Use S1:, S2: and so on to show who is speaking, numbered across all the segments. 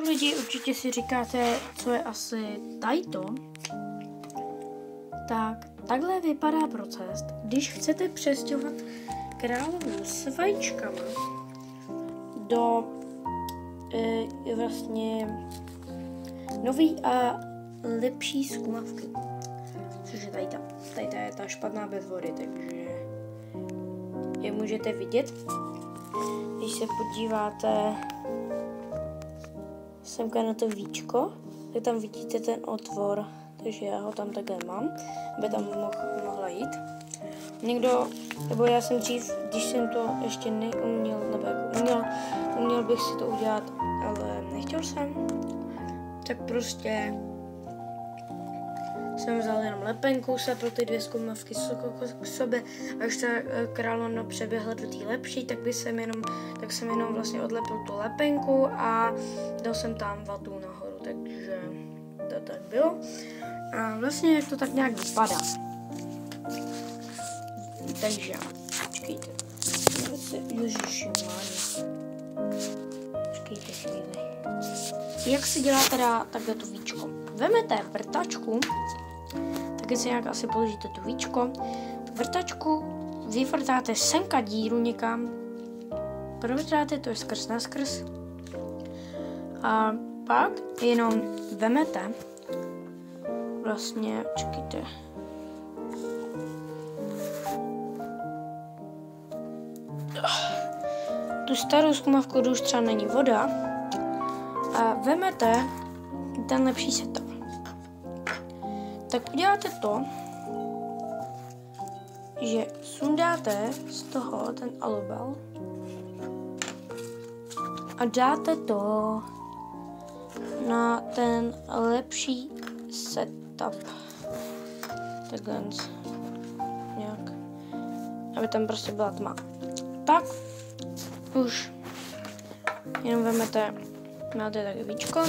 S1: lidi, určitě si říkáte, co je asi tajto. Tak, takhle vypadá proces, když chcete přestěhovat královnu s vajíčkama do vlastně nový a lepší zkumavky. Což je tady je ta špatná bez vody, takže je můžete vidět. Když se podíváte semka na to víčko, tak tam vidíte ten otvor, takže já ho tam takhle mám, aby tam mohla jít. Někdo, nebo já jsem dřív, když jsem to ještě neuměl, nebo jako uměl bych si to udělat, ale nechtěl jsem, tak prostě jsem vzal jenom lepenku, sepl ty dvě zkumavky k sobě, až ta královna přeběhla do té lepší, tak jsem jenom vlastně odlepil tu lepenku a dal jsem tam vatu nahoru, takže to tak bylo. A vlastně jak to tak nějak vypadá. Takže, počkejte. Ježišimáně. Počkejte chvíli. Jak se dělá teda takhle to víčko? Vemete vrtačku, taky si nějak asi položíte tu víčko. Tu vrtačku vyvrtáte semka díru někam, provrtáte to skrz na skrz a pak jenom vemete vlastně, čekajte, tu starou zkumavku, kde už třeba není voda, a vemete ten lepší setup. Tak uděláte to, že sundáte z toho ten alubel a dáte to na ten lepší setup. Takhle nějak, aby tam prostě byla tma. Tak už jenom vemete, máte takové víčko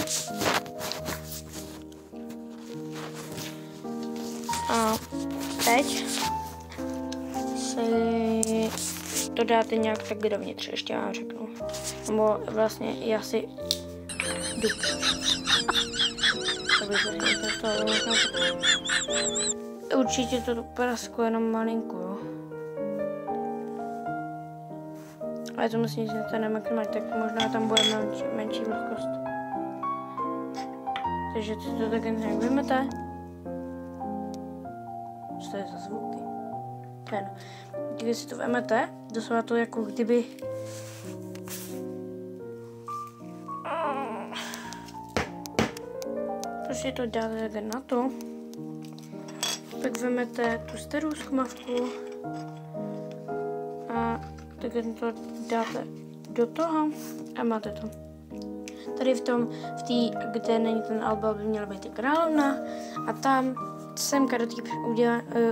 S1: a teď si to dáte nějak tak dovnitř, ještě vám řeknu. Nebo vlastně já si jdu. Určitě to prasku jenom malinko, jo. Ale to musím říct, to nemakneme, tak možná tam bude menší vlhkost. Takže si to tak nějak vymete. Co to je za zvuky? Když si to vemete, doslova to jako kdyby... Prostě to dáte takhle na to. Pak vemete tu starou zkumavku a takhle to dáte do toho a máte to. Tady v té, kde není ten album, by měla být královna a tam semka do té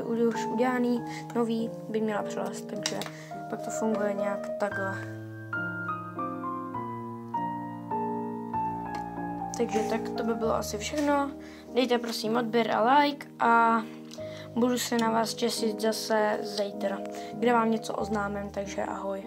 S1: už udělaný nový by měla přelézt, takže pak to funguje nějak takhle. Takže tak to by bylo asi všechno. Dejte prosím odběr a like a budu se na vás těšit zase zítra, kde vám něco oznámím, takže ahoj.